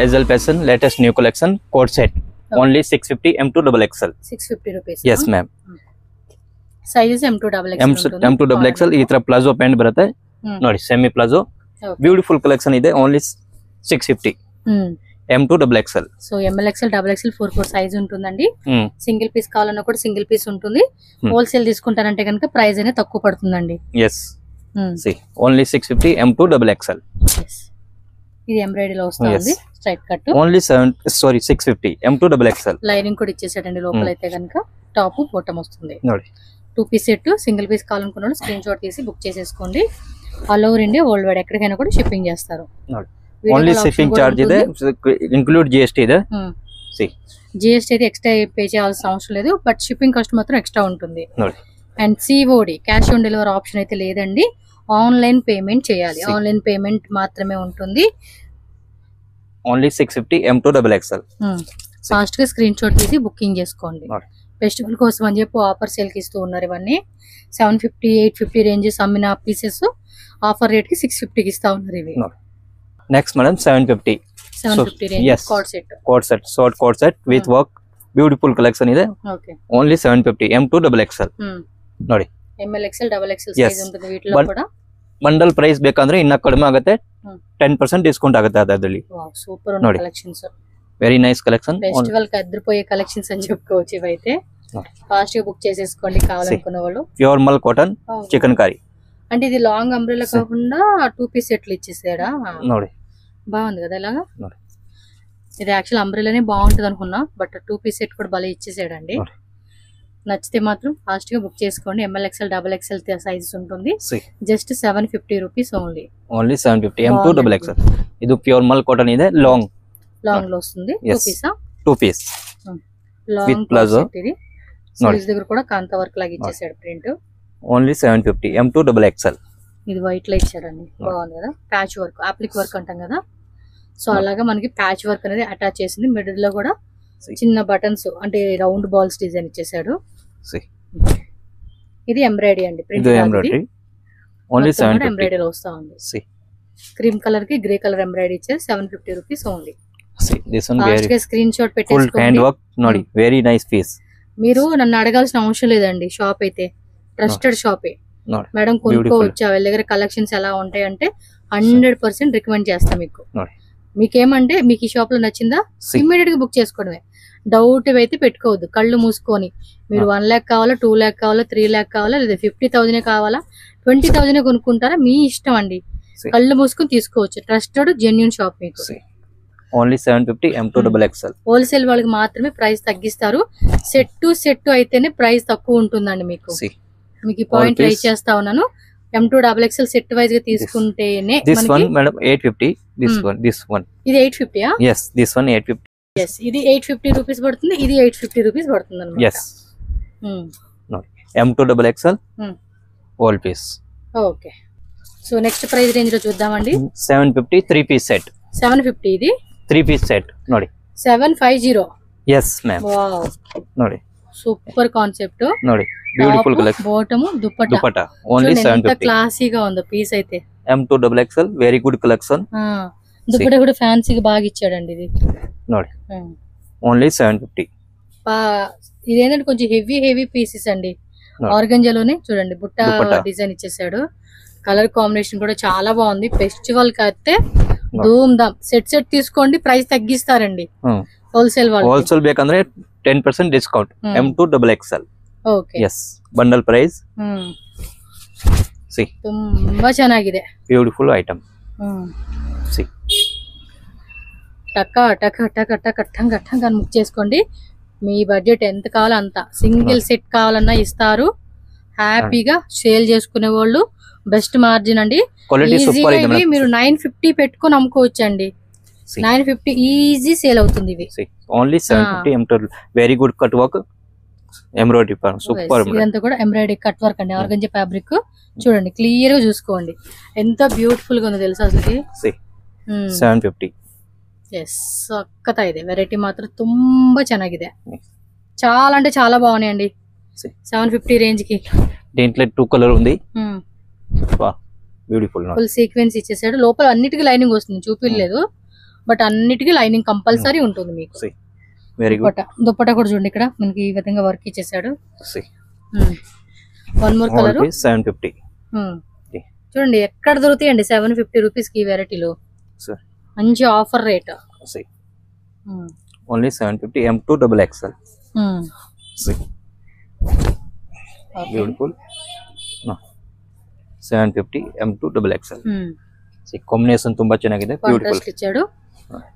Ezel Passion latest new collection coat set. Only 650 M2 double XL. 650 rupees. Yes ma'am. Size M2 double XL. M2 double XL ಈ ತರ palazzo pant ಬರುತ್ತೆ ನೋಡಿ, semi palazzo, beautiful collection ಇದೆ. Only 650 M2 double XL. So MLXL double XL 4 size ఉంటుందండి. Single piece కావాలన్నా కూడా single piece ఉంటుంది. Wholesale తీసుకుంటారంటే కనుక ప్రైస్ అనేది తక్కువ పడుతుందండి. yes see only 650 M2 double XL. yes ఇది ఎంబ్రాయిడరీ లో వస్తుంది, straight cut. Only 650 M2 double XL. Lining కూడా ఇచ్చేసాడండి లోపల. అయితే కనుక టాప్ బాటమ్ వస్తుంది. ನೋಡಿ 2 పీస్ సెట్. సింగిల్ పీస్ కావాలనుకున్న స్క్రీన్ షాట్ తీసి బుక్ చేసేసుకోండి. All over India world wide ఎక్కడికైనా కూడా షిప్పింగ్ చేస్తారు. ఓన్లీ షిప్పింగ్ చార్జ్ ಇದೆ, ఇంక్లూడ్ GST ಇದೆ. GST అయితే ఎక్స్ట్రా పే చేయాల్సిన అవసరం లేదు, బట్ షిప్పింగ్ కాస్ట్ మాత్రం ఎక్స్ట్రా ఉంటుంది. And COD cash on delivery option అయితే లేదండి. ఆన్లైన్ పేమెంట్ చేయాలి. ఆన్లైన్ పేమెంట్ మాత్రమే ఉంటుంది. Only 650 M2 double XL. Fast గా స్క్రీన్ షాట్ తీసి బుకింగ్ చేసుకోండి. ఫెస్టివల్ కోసం అని చెప్పి ఆఫర్ సేల్ కి ఇస్తూ ఉన్నారు. ఇవన్నీ 750 850 రేంజెస్ అమ్మిన పీసెస్ ఆఫర్ రేట్ కి 650 కి ఇస్తా ఉన్నారు. ఇవి next madam 750 range coat set short coat set with work, beautiful collection ಇದೆ. Only 750 M2 double XL. ನೋಡಿ MLXL double XL ಸೈಜ್ ఉంటుంది వీటిలో కూడా. ಬಂಡಲ್ ಪ್ರೈಸ್ ಬೇಕಂದ್ರೆ ಇನ್ನ ಕಡಿಮೆ ಆಗುತ್ತೆ, 10% ಡಿಸ್ಕೌಂಟ್ ಆಗುತ್ತೆ ಅದರಲ್ಲಿ. ವಾವ್ ಸೂಪರ್ ఉన్న collections, very nice collection. Festival కి అద్రిపోయే కలెక్షన్స్ అని చెప్పుకోవచ్చు ఇవైతే. ఫాస్ట్ గా బుక్ చేసేసుకోండి కావాలనుకున్న వాళ్ళు. ప్యూర్ మల్ కాటన్ చికెన్ కర్రీ అంటే ఇది లాంగ్ అంబ్రెల్లా కాకుండా 2 పీస్ సెట్లు ఇచ్చేసాడా. ನೋಡಿ బాగుంది కదా ఇలాగా. ఇది యాక్చువల్ అంబ్రెల్లానే బాగుంటది అనుకున్నా, బట్ 2 పీస్ సెట్ కూడా భలే ఇచ్చేసాడండి. నచ్చితే మాత్రం ఫాస్ట్ గా బుక్ చేసుకోండి. MLXL double XL సైజెస్ ఉంటుంది. Just 750 rupees only. Only 750 M2 double XL. ఇది ప్యూర్ మల్ కాటన్ ಇದೆ, లాంగ్ లో వస్తుంది. 2 పీస్ విత్ ప్లాజో. ఇది సైజ్ దగ్గర కూడా కాంతా వర్క్ లాగా ఇచ్చేసాడు print. Only 750 M2 double XL. ఇది వైట్ లో ఇచ్చాడండి, బాగుంది కదా. ప్యాచ్ వర్క్, అప్లిక్ వర్క్ అంటాం కదా, సో అలాగా మనకి ప్యాచ్ వర్క్ అనేది అటాచ్ చేసింది. మిడిల్ లో కూడా చిన్న బటన్స్ అంటే రౌండ్ బాల్స్ డిజైన్ ఇచ్చేసాడు. ఇది ఎంబ్రాయిడరీ అండి, ప్రింట్ ఓన్లీ 750 ఎంబ్రాయిడరీ వస్తా ఉంది. క్రీమ్ కలర్ కి గ్రే కలర్ ఎంబ్రాయిడరీ ఇచ్చారు. 750 రూపీస్ ఓన్లీ. స్క్రీన్ షాట్ పెట్టేసుకోండి. Very nice piece. మీరు నన్ను అడగాల్సిన అవసరం లేదండి, షాప్ అయితే ట్రస్టెడ్ షాపే. మేడం కొనుక్కోవచ్చా, వీళ్ళ దగ్గర కలెక్షన్స్ ఎలా ఉంటాయి అంటే 100% రికమెండ్ చేస్తా మీకు. మీకేమంటే మీకు ఈ షాప్ లో నచ్చిందా ఇమ్మీడియట్ గా బుక్ చేసుకోవడమే. డౌట్ అయితే పెట్టుకోవద్దు, కళ్ళు మూసుకొని. మీరు 1 lakh కావాలా, 2 lakh కావాలా, 3 lakh కావాలా, లేదా 50,000 కావాలా, 20,000 కొనుక్కుంటారా, మీ ఇష్టం అండి. కళ్ళు మూసుకొని తీసుకోవచ్చు. ట్రస్టెడ్ జెన్యూన్ షాప్ మీకు. Only 750 M2 double XL. Wholesale వాళ్ళకి మాత్రమే ప్రైస్ తగ్గిస్తారు. సెట్ అయితేనే ప్రైస్ తక్కువ ఉంటుందండి మీకు. మీకు ఈ పాయింట్ ట్రై చేస్తా ఉన్నాను. M2 double XL set wise గా తీసుకుంటేనే. This one madam 850. This one ఇది 850 ఆ? yes this one 850. yes ఇది 850 రూపీస్ పడుతుంది, ఇది 850 రూపీస్ పడుతుంది అన్నమాట. yes M2 double XL all piece. Okay, so next price range లో చూద్దామండి. 750 3 piece set. 750 ఇది 3 piece set. ನೋಡಿ 750. yes ma'am. వావ్, ನೋಡಿ సూపర్ కాన్సెప్ట్. ನೋಡಿ beautiful collection. Bottom dupatta only 750. క్లాసీగా ఉంది పీస్ అయితే. M2 double XL very good collection. Dupatta కూడా ఫ్యాన్సీగా బాగా ఇచ్చాడండి ఇది. ನೋಡಿ ఓన్లీ 750. ఇదేంటంటే కొంచెం హెవీ పీసెస్ అండి. ఆర్గంజాలోనే చూడండి బుట్ట డిజైన్ ఇచ్చేసాడు. కలర్ కాంబినేషన్ కూడా చాలా బాగుంది. ఫెస్టివల్ కి అయితే ధూమ్ ధామ్. సెట్ తీసుకోండి, ప్రైస్ తగ్గిస్తారండి హోల్సేల్ వాళ్ళు. హోల్సేల్ ಬೇಕಂದ್ರೆ 10% discount. M2 double XL. Okay yes bundle price. see ತುಂಬಾ ಚೆನ್ನಾಗಿದೆ, ಬ್ಯೂಟಿಫುಲ್ ಐಟಮ್. see టక టక టక టక టంగ టంగ బుక్ చేసుకోండి. మీ బడ్జెట్ ఎంత కావాలో అంత. సింగిల్ సెట్ కావాలన్నా ఇస్తారు. హ్యాపీగా సేల్ చేసుకునే వాళ్ళు బెస్ట్ మార్జిన్ అండి. మీరు 950 పెట్టుకుని అమ్ముకోవచ్చు అండి. 950 ఈజీ సేల్ అవుతుంది ఇవి. Only 750 M2 very good cut work embroidery super. ఇదంతా కూడా ఎంబ్రాయిడరీ కట్ వర్క్ అండి. ఆర్గంజా ఫ్యాబ్రిక్ చూడండి, క్లియర్ గా చూసుకోండి ఎంత బ్యూటిఫుల్ గా ఉందో తెలుసా అసలు. 750. ಎಸ್ ಸಕ್ಕತ್ತ ಇದೆ. ವೆರೈಟಿ ಮಾತ್ರ ತುಂಬಾ ಚೆನ್ನಾಗಿದೆ. చాలా అంటే చాలా బాగున్నాయండి 750 రేంజ్ కి. దీంట్లో 2 కలర్ ఉంది. బ్యూటిఫుల్ ఫుల్ సీక్వెన్స్ ఇచ్చేసాడు. లోపల అన్నిటికీ లైనింగ్ వస్తుంది, చూపిలేదు బట్ అన్నిటికీ లైనింగ్ కంపల్సరీ ఉంటుంది మీకు. Very good. దుప్పటా కూడా చూడండి ఇక్కడ మనకి ఈ విధంగా వర్క్ ఇచ్చేసాడు. One more colour 750. చూడండి ఎక్కడ దొరుకుతాయండి 750 రూపీస్ కి వెరైటీలో. మంచి offer rate. Only 750 M2 XXL. Beautiful. 750 M2 XXL. Combination ತುಂಬಾ ಚೆನ್ನಾಗಿದೆ. ಬ್ಯೂಟಿಫುಲ್ ఇచ్చాడు.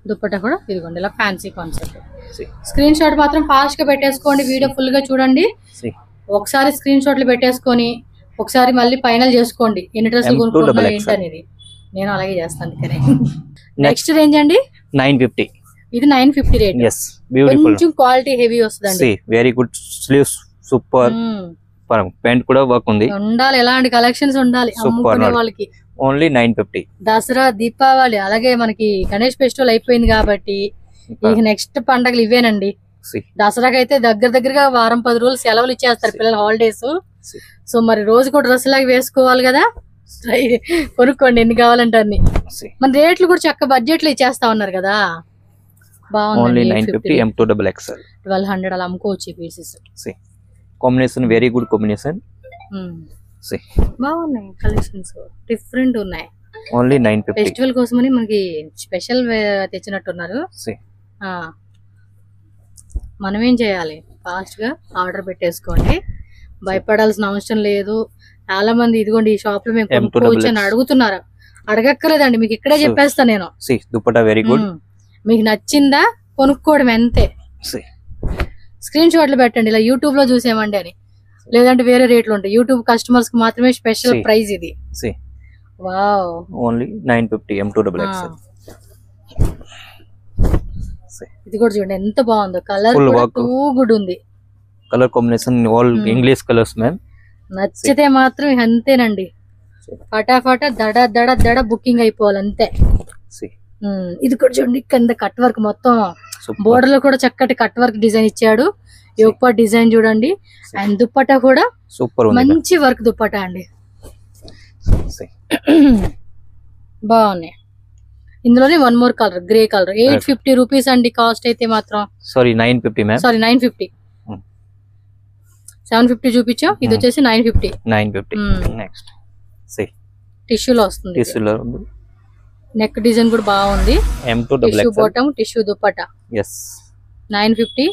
దుప్పట్టా కూడా ఇదిగోండి ఇలా ఫ్యాన్సీ కాన్సెప్ట్. స్క్రీన్ షాట్ మాత్రం ఫాస్ట్ గా పెట్టేసుకోండి, వీడియో ఫుల్ గా చూడండి. ఒకసారి స్క్రీన్ షాట్లు పెట్టేసుకొని ఒకసారి మళ్ళీ ఫైనల్ చేసుకోండి ఎన్ని డ్రెస్సులు కొనుక్కుంటున్నా ఏంటనేది. నేను అలాగే చేస్తాను. నెక్స్ట్ రేంజ్ అండి 950. ఇది 950 రేట్. కొంచెం క్వాలిటీ హెవీ వస్తుందండి. Very good sleeves super. Pant కూడా వర్క్ ఉంది. ఉండాలి, ఎలాంటి కలెక్షన్స్ ఉండాలి అమ్ముకునే వాళ్ళకి. ఓన్లీ 950. దసరా, దీపావళి అలాగే మనకి గణేష్ ఫెస్టివల్ అయిపోయింది కాబట్టి ఇక నెక్స్ట్ పండగలు ఇవేనండి. దసరాకి అయితే దగ్గరగా వారం 10 రోజులు సెలవులు ఇచ్చేస్తారు పిల్లల హాలిడేస్. సో మరి రోజు కూడా డ్రెస్ లాగా వేసుకోవాలి కదా, కొనుక్కోండి ఎన్ని కావాలంటే అన్ని. మన రేట్లు కూడా చక్క బడ్జెట్ లో ఇచ్చేస్తా ఉన్నారు కదా. బాగుంది. 1200 అలా అమ్ముకోవచ్చు ఈ pieces. Combination very good combination. బాగున్నాయి కలెక్షన్స్, డిఫరెంట్ ఉన్నాయి. ఓన్లీ 950. ఫెస్టివల్ కోసమని మనకి స్పెషల్ తెచ్చినట్టున్నారు. మనం ఏం చేయాలి, ఫాస్ట్ గా ఆర్డర్ పెట్టేసుకోండి, భయపడాల్సిన అవసరం లేదు. చాలా మంది ఇదిగోండి ఈ షాప్ లో మేము కొనుక్కోవచ్చు అని అడుగుతున్నారు. అడగక్కర్లేదండి, మీకు ఇక్కడే చెప్పేస్తా నేను. Dupatta very good. మీకు నచ్చిందా కొనుక్కోవడం అంతే. స్క్రీన్ షాట్లు పెట్టండి ఇలా యూట్యూబ్ లో చూసేమండి అని, లేదంటే వేరే రేట్లు ఉంటాయి. యూట్యూబ్ కస్టమర్స్ కి మాత్రమే స్పెషల్ ప్రైస్ ఇది. వావ్. Only 950 M2 XXL. ఇది కూడా చూడండి ఎంత బాగుందో, కలర్ టూ గుడ్ ఉంది. Colour combination all English colours ma'am. నచ్చితే మాత్రం అంతేనండి, ఫటాఫట దడ బుకింగ్ అయిపోవాలి అంతే. ఇది కూడా చూడండి కింద కట్ వర్క్ మొత్తం, బోర్డర్ లో కూడా చక్కటి కట్ వర్క్ డిజైన్ ఇచ్చాడు. యోగ డిజైన్ చూడండి. అండ్ దుప్పట్టా కూడా సూపర్, మంచి వర్క్ దుప్పట్టా అండి. బాగున్నాయి. ఇందులోనే one more colour grey colour 850 rupees అండి కాస్ట్ అయితే మాత్రం. Sorry 950 ma'am. సారీ 950. 750 చూపించాం, ఇది వచ్చేసి 950. నెక్స్ట్ టిష్యూలో వస్తుంది. టిష్యూలో నెక్ డిజైన్ కూడా బాగుంది. M2 tissue bottom, tissue dupatta. 950.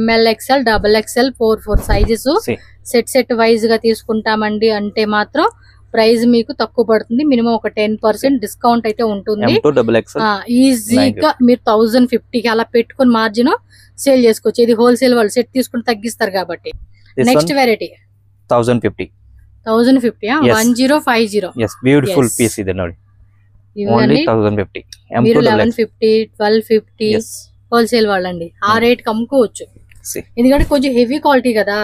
ML XL XXL 4 sizes set wise గా తీసుకుంటామండి అంటే మాత్రం ప్రైస్ మీకు తక్కువ పడుతుంది. మినిమం ఒక 10% డిస్కౌంట్ అయితే ఉంటుంది. ఈజీగా మీరు 1050కి అలా పెట్టుకుని మార్జిన్ సేల్ చేసుకోవచ్చు. ఇది హోల్సేల్ వాళ్ళు సెట్ తీసుకుని తగ్గిస్తారు కాబట్టి. Next variety 1050. 1050. బ్యూటిఫుల్ పీస్ ఇది ನೋಡಿ. ఓన్లీ 1050. మీరు 1150 1250 హోల్సేల్ వాళ్ళండి ఆ రేట్ కి అమ్ముకోవచ్చు. ఎందుకంటే కొంచెం హెవీ క్వాలిటీ కదా.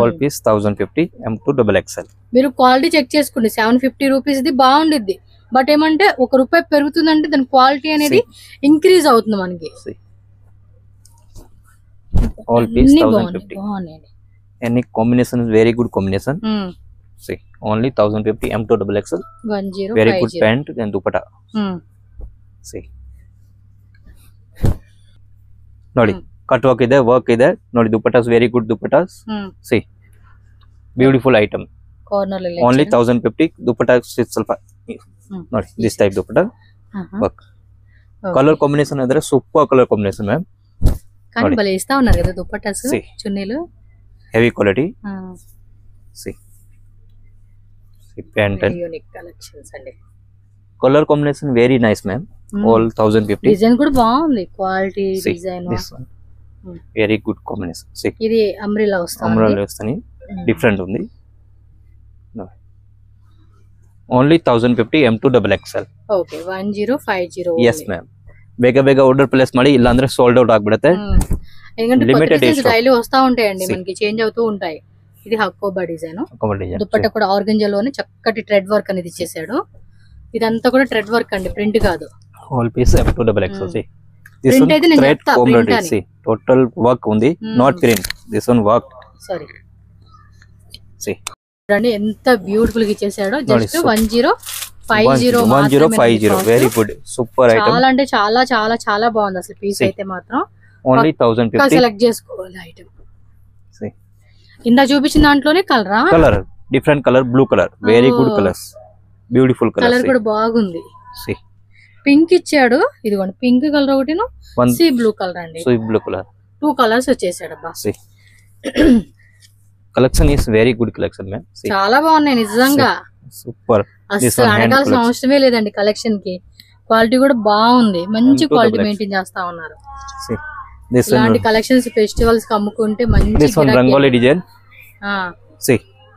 All piece 1050 M2 XXL. మీరు క్వాలిటీ చెక్ చేసుకోండి. 750 రూపీస్ ఇది బాగుండిద్ది, బట్ ఏమంటే ₹1 పెరుగుతుందంటే దాని క్వాలిటీ అనేది ఇంక్రీజ్ అవుతుంది మనకి. All piece 1050. Any combination very good combination. Only 1050 M2 XXL. Very good pant and dupatta. ನೋಡಿ ಕಟ್ ವರ್ಕ್ ಇದೆ, ವರ್ಕ್ ಇದೆ ನೋಡಿ. Dupattas very good dupattas. See beautiful item. Only 1050. Dupatta ಸ್ವಲ್ಪ ನೋಡಿ this type dupatta work. Colour combination ಅಂದ್ರೆ సూపర్ కలర్ కాంబినేషన్ మ్యామ్. కానీ భలే ఇస్తా ఉన్నారు కదా దుపట్టాస్ చున్నీలు. Heavy quality. See pant and unique collections అండి. Colour combination very nice ma'am. All 1050. Design కూడా బాగుంది, quality design very good combination. ఇది అంబ్రెల్లా వస్తుంది. అంబ్రెల్లా వస్తుంది, డిఫరెంట్ ఉంది. Only 1050 M2 XXL. Okay 1050. yes ma'am. ಬೇಗ ಆರ್ಡರ್ ಪ್ಲೇಸ್ ಮಾಡಿ, ಇಲ್ಲ ಅಂದ್ರೆ ಸೋಲ್ಡ್ ಔಟ್ ಆಗ್ಬಿಡುತ್ತೆ. లిమిటెడ్ డైలీ వస్తా ఉంటాయండి మనకి, చేంజ్ అవుతూ ఉంటాయి. ఇది హక్కోబా డిజైన్. దుపట్టా కూడా ఆర్గంజాలోనే చక్కటి థ్రెడ్ వర్క్ అనేది ఇచ్చేసాడు. ఇదంతా కూడా థ్రెడ్ వర్క్ అండి, ప్రింట్ కాదు. All piece M2 XXL. Print అయితే నేను చెప్తా, ప్రింట్ అని. టోటల్ వర్క్ ఉంది, not print. This one work. Sorry చూడండి ఎంత బ్యూటిఫుల్ గా ఇచ్చేసాడో. Just 1050 1050 very good super item. చాలా అంటే చాలా చాలా చాలా బాగుంది అసలు పీస్ అయితే మాత్రం. ఓన్లీ 1050 సెలెక్ట్ చేసుకోవాలి ఐటమ్. ఇందా చూపించిన దాంట్లోనే కలరా? Colour different colour, blue colour, very good colours, beautiful colour. Colour కూడా బాగుంది. పింక్ ఇచ్చాడు, ఇదిగోండి పింక్ కలర్ ఒకటి, సీ బ్లూ కలర్ అండి. సీ బ్లూ కలర్ 2 కలర్స్ వచ్చేసాడు. అబ్బా collection is very good collection ma'am. చాలా బాగున్నాయి నిజంగా, సూపర్. అసలు అడగాల్సిన అవసరమే లేదండి. కలెక్షన్ కి క్వాలిటీ కూడా బాగుంది, మంచి క్వాలిటీ మెయింటైన్ చేస్తా ఉన్నారు. ఇలాంటి కలెక్షన్స్ ఫెస్టివల్స్ కి అమ్ముకుంటే మంచి rangoli design.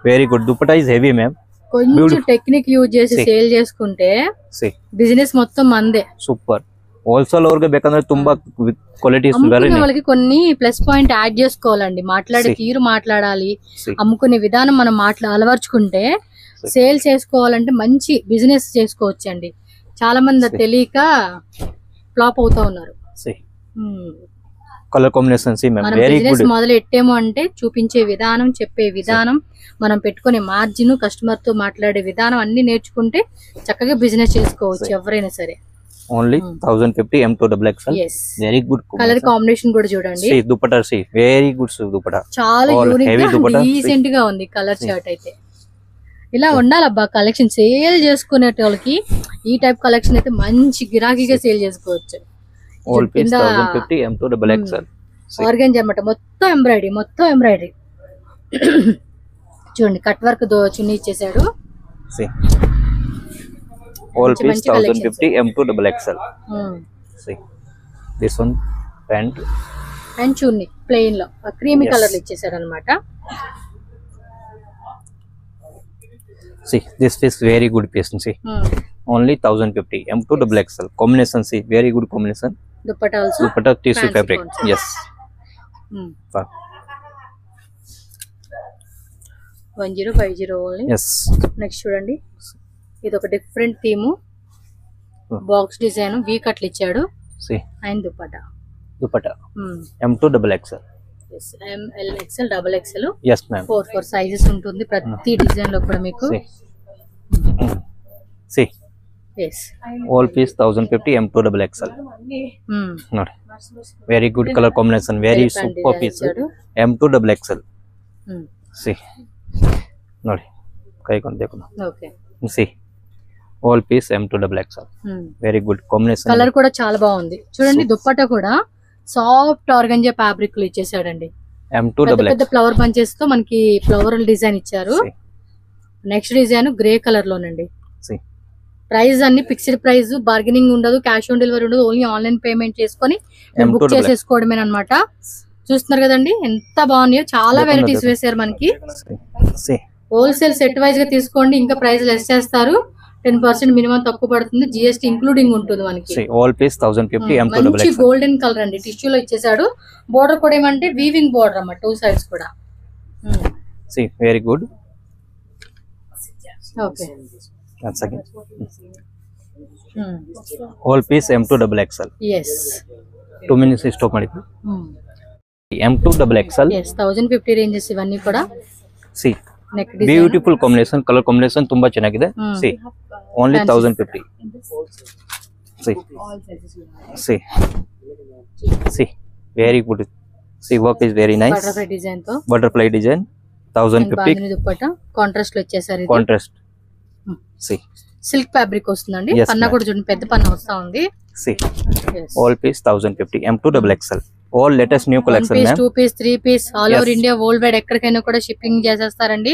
Very good. Dupatta is heavy ma'am. కొంచెం టెక్నిక్ యూజ్ చేసి సేల్ చేసుకుంటే బిజినెస్ మొత్తం మందే. సూపర్. హోల్సేల్ ಅವ್ರಿಗೆ ಬೇಕಂದ್ರೆ ತುಂಬಾ క్వాలిటీ వాళ్ళకి కొన్ని ప్లస్ పాయింట్ యాడ్ చేసుకోవాలండి. మాట్లాడే తీరు మాట్లాడాలి, అమ్ముకునే విధానం మనం అలవర్చుకుంటే సేల్ చేసుకోవాలంటే మంచి బిజినెస్ చేసుకోవచ్చు అండి. చాలా మంది తెలియక ఫ్లాప్ అవుతా ఉన్నారు. కలర్ కాంబినేషన్ బిజినెస్ మొదలు ఎట్టేమో అంటే చూపించే విధానం, చెప్పే విధానం, మనం పెట్టుకునే మార్జిన్, కస్టమర్ తో మాట్లాడే విధానం అన్ని నేర్చుకుంటే చక్కగా బిజినెస్ చేసుకోవచ్చు ఎవరైనా సరే. Only 1050 M2XXL. Very good colour combination కూడా చూడండి. దుపట్టా వెరీ గుడ్ దుపట్టా, చాలా యూనిక్ గా డీసెంట్ గా ఉంది కలర్ చార్ట్ అయితే. ఇలా ఉండాలబ్బా కలెక్షన్. సేల్ చేసుకునే వాళ్ళకి ఈ టైప్ కలెక్షన్ అయితే మంచి గిరాకీగా సేల్ చేసుకోవచ్చు. ఆర్గంజా అన్నమాట, మొత్తం ఎంబ్రాయిడరీ. చూడండి కట్ వర్క్ చున్నీ ఇచ్చేసాడు. All piece 1050 M2XXL. See this one pant and chunni plain లో క్రీమీ కలర్ ఇచ్చేసాడు అన్నమాట. See this is very good piece. See only 1050 M2XXL. combination, see very good combination. dupatta also, dupatta tissue fabric also. Yes. 1050 only. Yes. Next చూడండి, ఇది ఒక different theme, box design, we కట్లు ఇచ్చాడు. And dupatta M2XXL. ML XL XXL. yes ma'am. 4 sizes ఉంటుంది ప్రతి design లో కూడా మీకు. see yes all piece 1050 M2XXL. not very good color combination, very super piece M2XXL. see ನೋಡಿ ಕೈ ಕೊಂಡು देखो ना. okay see all piece M2XXL. very good combination. Colour కూడా చాలా బాగుంది చూడండి. దుపట్టా కూడా సాఫ్ట్ ఆర్గంజా ఫ్యాబ్రిక్ లో ఇచ్చేసాడండి. M2XXL పెద్ద ఫ్లవర్ బంచెస్ తో మనకి ఫ్లవరల్ డిజైన్ ఇచ్చారు. నెక్స్ట్ డిజైన్ గ్రే కలర్ లోనండి. ప్రైస్ అన్ని ఫిక్స్డ్ ప్రైస్, బార్గెనింగ్ ఉండదు, క్యాష్ ఆన్ డెలివరీ ఉండదు, ఓన్లీ ఆన్లైన్ పేమెంట్ చేసుకొని బుక్ చేసేసుకోవడమే అన్నమాట. చూస్తున్నారు కదండి ఎంత బాగున్నాయో, చాలా వెరైటీస్ వేసారు మనకి. హోల్సేల్ సెట్ వైజ్ గా తీసుకోండి, ఇంకా ప్రైస్ లెస్ చేస్తారు. 10% మినిమం తక్కువ పడుతుంది, జిఎస్టీ ఇంక్లూడింగ్ ఉంటుంది మనకి. ఆల్ పీస్ 1050 మంచి గోల్డెన్ కలర్ అండి, టిష్యూలో ఇచ్చేసాడు. బోర్డర్ కూడా ఏమంటే వీవింగ్ బోర్డర్ అన్నమాట, 2 sides కూడా. Very good. Okay all peace M2XXL. yes 2 minutes stop ಮಾಡಿ. M2XXL. yes 1050 రేంజెస్ ఇవన్నీ కూడా. see beautiful combination, color combination ತುಂಬಾ ಚೆನ್ನಾಗಿದೆ. see only 1050. see very good. see work is very nice. butterfly design తో butterfly design 1050. Dupatta contrast లో వచ్చేసారు. ఇది contrast. see silk fabric వస్తుందండి. పన్నా కూడా చూడండి, పెద్ద పన్నా వస్తా ఉంది. see all piece 1050 M2XXL. all latest new collection ma'am. 2 piece 3 piece all over India, world wide ఎక్కడికైనా కూడా షిప్పింగ్ చేసేస్తారండి.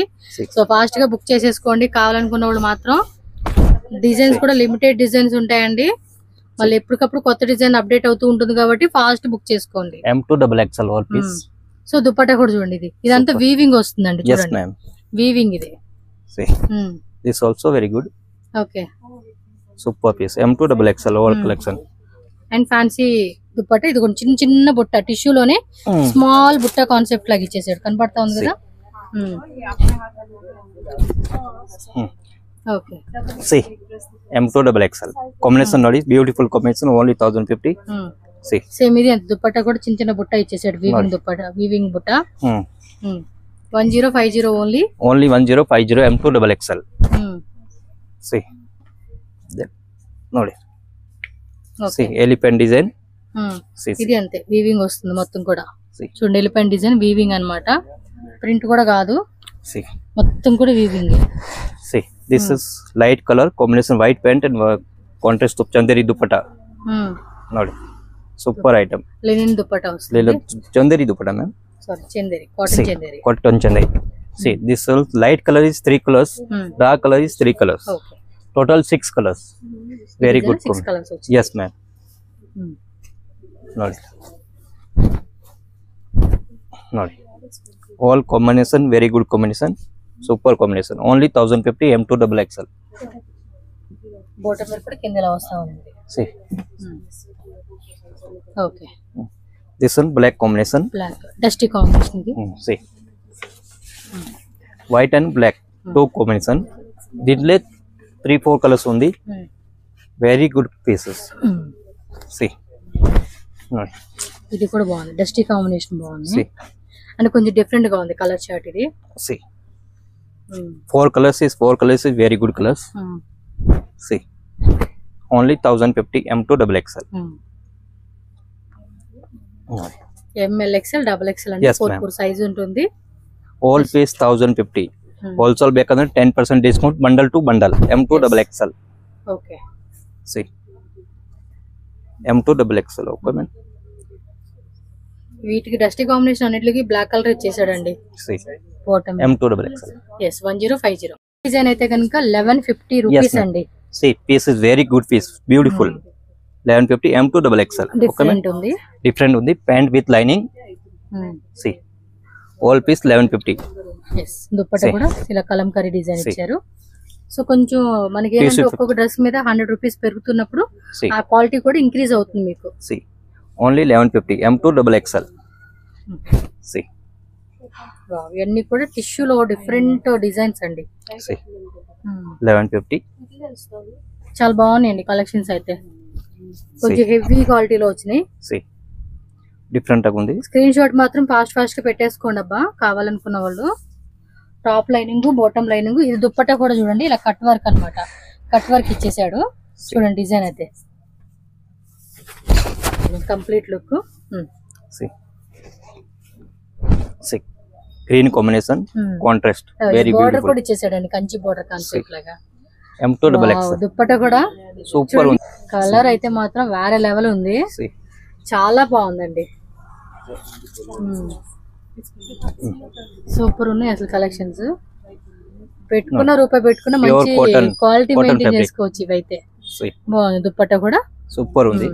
సో ఫాస్ట్ గా బుక్ చేసేసుకోండి. కావాలనుకున్న వాళ్ళు మాత్రం. డిజైన్స్ కూడా లిమిటెడ్ డిజైన్స్ ఉంటాయండి, మళ్ళీ ఎప్పటికప్పుడు కొత్త డిజైన్ అప్డేట్ అవుతూ ఉంటుంది కాబట్టి ఫాస్ట్ బుక్ చేసుకోండి. M2XXL all piece. So dupatta కూడా చూడండి, ఇదంతా వీవింగ్ వస్తుందండి. yes ma'am. వీవింగ్ ఇది. see this also very good. Okay super piece M2XXL all collection. And fancy dupatta, ఇది కొంచెం చిన్న చిన్న బుట్ట టిష్యూలోనే స్మాల్ బుట్ట కాన్సెప్ట్ లాగా ఇచ్చేసాడు, కనపడతా ఉంది కదా. ఓకే see M2XXL combination ನೋಡಿ, beautiful combination, only 1050. see same ఇది దుపట్టా కూడా చిన్న చిన్న బుట్ట ఇచ్చేసాడు, వీవింగ్ దుపట్టా, వీవింగ్ బుట్ట. 1050 ఓన్లీ 1050 M2XXL. see ನೋಡಿ సి ఎలిఫెంట్ డిజైన్ ఇది అంతే వీవింగ్ వస్తుంది మొత్తం కూడా చూడండి ఎలిఫెంట్ డిజైన్ వీవింగ్ అన్నమాట ప్రింట్ కూడా కాదు మొత్తం కూడా weaving see this is light colour combination white pant and contrast Chanderi dupatta ನೋಡಿ సూపర్ ఐటమ్ లెనిన్ దుపట్టా వస్తుంది Chanderi dupatta ma'am sorry Chanderi cotton Chanderi see this light color is 3 colors dark color is 3 colors okay total 6 colors very good 6 colors yes ma'am Nodi all combination very good combination super combination only 1050 M2 double XL bottom కూడా కిందలా వస్తా ఉంది see okay this one black combination black dusty combination ఇది see white and black two combination దీంట్లో 3-4 colours ఉంది very good pieces see ఇది కూడా బాగుంది dusty combination బాగుంది అంటే కొంచెం డిఫరెంట్ గా ఉంది కలర్ చార్ట్ ఇది see 4 colors is very good colors see only 1050 M2 double XL ML XL double XL అంటే 4 సైజ్ ఉంటుంది all piece 1050 wholesale ಬೇಕಂದ್ರೆ 10% discount bundle to bundle M2 double XL okay see M2 double XL okay man వీటికి dusty combination అన్నిటికి black colour ఇచ్చేసాడండి see bottom M2 double XL yes 1050 design అయితే కనుక 1150 rupees అండి see piece is very good piece beautiful 1150 M2 double XL different ఉంది different pant with lining see all piece 1150 yes dupatta కూడా ఇలా Kalamkari design ఇచ్చారు so కొంచెం మనకి ఏంటంటే ఒక్కొక్క డ్రెస్ మీద 100 రూపీస్ పెరుగుతున్నప్పుడు ఆ క్వాలిటీ కూడా ఇంక్రీజ్ అవుతుంది మీకు see only 1150 M2 double XL see wow ఇవన్నీ కూడా టిష్యూ లో డిఫరెంట్ డిజైన్స్ అండి see 1150 చాలా బాగున్నాయండి కలెక్షన్స్ అయితే కొంచెం హెవీ క్వాలిటీలో వచ్చినాయి see డిఫరెంట్ గా ఉంది స్క్రీన్ షాట్ మాత్రం ఫాస్ట్ గా పెట్టేసుకోండి అబ్బా కావాలనుకున్న వాళ్ళు టాప్ లైనింగ్ బాటమ్ లైనింగ్ ఇది దుప్పట్టా కూడా చూడండి ఇలా కట్ వర్క్ అన్నమాట కట్ వర్క్ ఇచ్చేసాడు చూడండి డిజైన్ అయితే complete look green combination contrast very border కూడా ఇచ్చేసాడండి కంచి బోర్డర్ కాన్సెప్ట్ లాగా M2 double XL దుప్పట్టా కూడా సూపర్ ఉంది కలర్ అయితే మాత్రం వేరే లెవెల్ ఉంది చాలా బాగుందండి సూపర్ ఉన్నాయి అసలు కలెక్షన్స్ పెట్టుకున్న రూపాయి పెట్టుకున్న మంచి క్వాలిటీ మెయింటైన్ చేసుకోవచ్చు ఇవైతే బాగుంది దుప్పట్టా కూడా సూపర్ ఉంది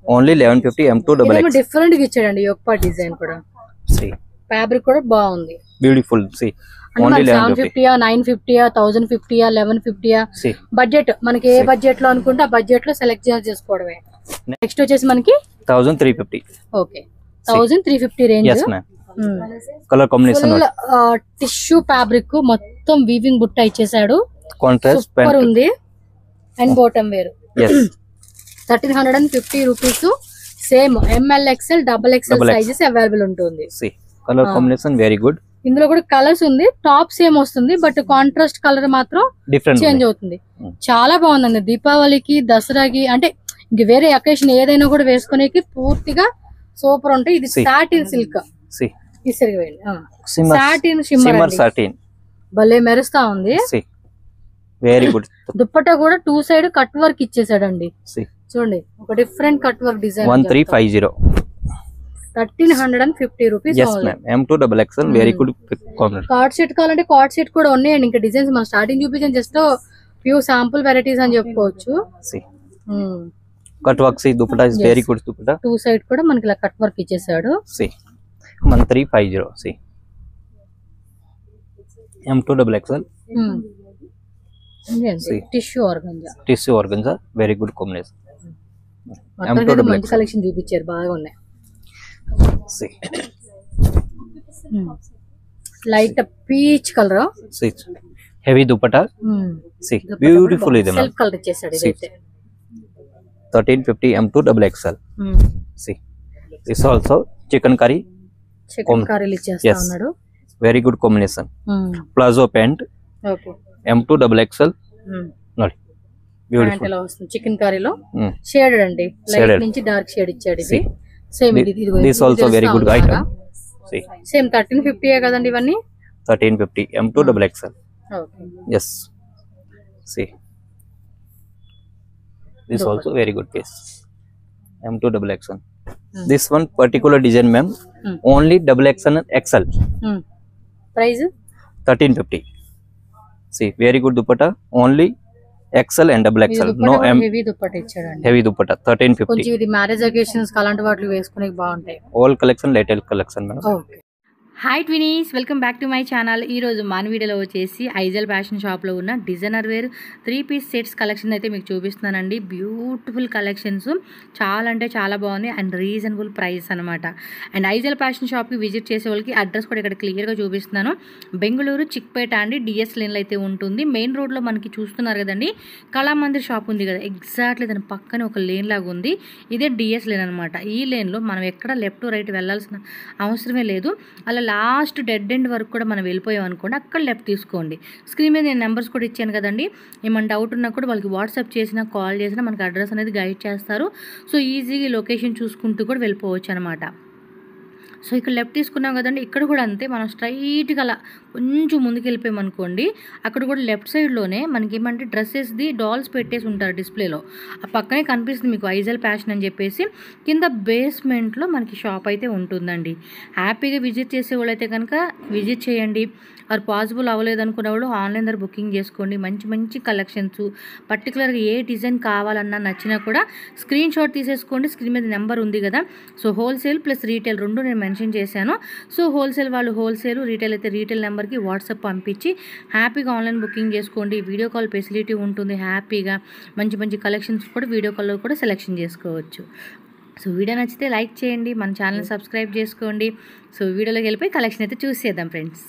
only 1150 M2 double XL different గా ఇచ్చాడండి యొక్క డిజైన్ కూడా ఫ్యాబ్రిక్ కూడా బాగుంది బ్యూటిఫుల్ ఓన్లీ 750 950 1050 1150 బడ్జెట్ మనకి ఏ బడ్జెట్ లో అనుకుంటే ఆ బడ్జెట్ లో సెలెక్ట్ చేసుకోవడమే నెక్స్ట్ వచ్చేసి మనకి 1350 okay 1350 range yes ma'am colour combination tissue fabric మొత్తం వీవింగ్ బుట్ట ఇచ్చేసాడు కాంట్రాస్ట్ సూపర్ ఉంది and bottom wear yes 1350 rupees same ML XL double XL sizes available ఉంటుంది కలర్ కాంబినేషన్ వెరీ గుడ్ ఇందులో కూడా కలర్స్ ఉంది టాప్ సేమ్ వస్తుంది బట్ కాంట్రాస్ట్ కలర్ మాత్రం డిఫరెంట్ చేంజ్ అవుతుంది చాలా బాగుందండి దీపావళికి దసరాకి అంటే ఇంక వేరే అకేషన్ ఏదైనా కూడా వేసుకునేకి పూర్తిగా సూపర్ ఉంటాయి ఇది satin silk satin shimmer satin భలే మెరుస్తా ఉంది వెరీ గుడ్ దుప్పట్టా కూడా 2 సైడ్ కట్ వర్క్ ఇచ్చేసాడండి చూడండి ఒక different cut work design 1350 1350 rupees M2 double XL very good card set కావాలంటే కార్డ్ సెట్ కూడా ఉన్నాయండి ఇంకా డిజైన్స్ మనం స్టార్టింగ్ చూపించాం జస్ట్ ఫ్యూ శాంపుల్ వెరైటీస్ అని చెప్పుకోవచ్చు cut work dupatta is very good dupatta 2 side కూడా మనకి ఇలా కట్ వర్క్ ఇచ్చేసాడు 1350 M2 double XL tissue organza very good combination M2 double XL collection చూపించారు బాగా ఉన్నాయి light peach colour heavy dupatta beautiful ఇది సెల్ఫ్ కలర్ ఇచ్చేసాడు ఇదైతే 1350 M2 double XL this also chicken curry ఇచ్చేస్తా ఉన్నాడు very good combination palazzo pant okay M2 double XL ನೋಡಿ beautiful ఇలా వస్తుంది చికెన్ కర్రీలో షేడెడ్ అండి లైట్ నుంచి డార్క్ షేడ్ ఇచ్చాడు ఇది సేమ్ ఇది this also very good item same 1350 కదండి ఇవన్నీ 1350 M2 XXL okay yes see this also very good piece M2 XXL this one particular design ma'am only XXL and XL price 1350 see very good dupatta only XL and XXL no M heavy dupatta ఇచ్చాడండి heavy dupatta 1350 కొంచెం ఇది marriage occasions అలాంటి వాటికి వేసుకునేకి బాగుంటాయి all collection latest collection madam okay hi twinnies welcome back to my channel. ఈరోజు మన వీడియోలో వచ్చేసి ఐజల్ ఫ్యాషన్ షాప్లో ఉన్న designer wear 3-piece sets collection అయితే మీకు చూపిస్తున్నానండి. బ్యూటిఫుల్ కలెక్షన్స్, చాలా అంటే చాలా బాగుంది అండ్ రీజనబుల్ ప్రైస్ అనమాట. అండ్ ఐజల్ ఫ్యాషన్ షాప్కి విజిట్ చేసే వాళ్ళకి అడ్రస్ కూడా ఇక్కడ క్లియర్గా చూపిస్తున్నాను. బెంగళూరు చిక్పేట అండి, డిఎస్ లేన్లో అయితే ఉంటుంది. మెయిన్ రోడ్లో మనకి చూస్తున్నారు కదండి కళామందిర్ షాప్ ఉంది కదా, ఎగ్జాక్ట్లీ దాని పక్కనే ఒక లేన్ లాగా ఉంది. ఇదే డిఎస్ లేన్ అనమాట. ఈ లేన్లో మనం ఎక్కడ లెఫ్ట్ రైట్ వెళ్ళాల్సిన అవసరమే లేదు. అలా లాస్ట్ డెడ్ ఎండ్ వరకు కూడా మనం వెళ్ళిపోయాం అనుకోండి, అక్కడ లెఫ్ట్ తీసుకోండి. స్క్రీన్ మీద నేను నెంబర్స్ కూడా ఇచ్చాను కదండి. ఏమైనా డౌట్ ఉన్నా కూడా వాళ్ళకి వాట్సాప్ చేసినా కాల్ చేసినా మనకి అడ్రస్ అనేది గైడ్ చేస్తారు. సో ఈజీగా లొకేషన్ చూసుకుంటూ కూడా వెళ్ళిపోవచ్చు అనమాట. సో ఇక్కడ లెఫ్ట్ తీసుకున్నాం కదండి, ఇక్కడ కూడా అంతే. మనం స్ట్రైట్గా అలా కొంచెం ముందుకు వెళ్ళిపోయామనుకోండి, అక్కడ కూడా లెఫ్ట్ సైడ్లోనే మనకి ఏమంటే డ్రెస్సెస్ది డాల్స్ పెట్టేసి ఉంటారు డిస్ప్లేలో. ఆ పక్కనే కనిపిస్తుంది మీకు ఐజల్ ఫ్యాషన్ అని చెప్పేసి. కింద బేస్మెంట్లో మనకి షాప్ అయితే ఉంటుందండి. హ్యాపీగా విజిట్ చేసే వాళ్ళు అయితే కనుక విజిట్ చేయండి. ఆర్ పాసిబుల్ అవ్వలేదు అనుకున్న వాళ్ళు ఆన్లైన్ ద్వారా బుకింగ్ చేసుకోండి. మంచి మంచి కలెక్షన్స్, పర్టికులర్గా ఏ డిజైన్ కావాలన్నా నచ్చినా కూడా స్క్రీన్ షాట్ తీసేసుకోండి. స్క్రీన్ మీద నెంబర్ ఉంది కదా. సో హోల్సేల్ ప్లస్ రీటైల్ రెండు నేను మెన్షన్ చేశాను. సో హోల్సేల్ వాళ్ళు హోల్సేల్, రీటైల్ అయితే రీటైల్ నెంబర్కి వాట్సాప్ పంపించి హ్యాపీగా ఆన్లైన్ బుకింగ్ చేసుకోండి. వీడియో కాల్ ఫెసిలిటీ ఉంటుంది. హ్యాపీగా మంచి మంచి కలెక్షన్స్ కూడా వీడియో కాల్లో కూడా సెలెక్షన్ చేసుకోవచ్చు. సో వీడియో నచ్చితే లైక్ చేయండి, మన ఛానల్ సబ్స్క్రైబ్ చేసుకోండి. సో వీడియోలోకి వెళ్ళిపోయి కలెక్షన్ అయితే చూసేద్దాం ఫ్రెండ్స్.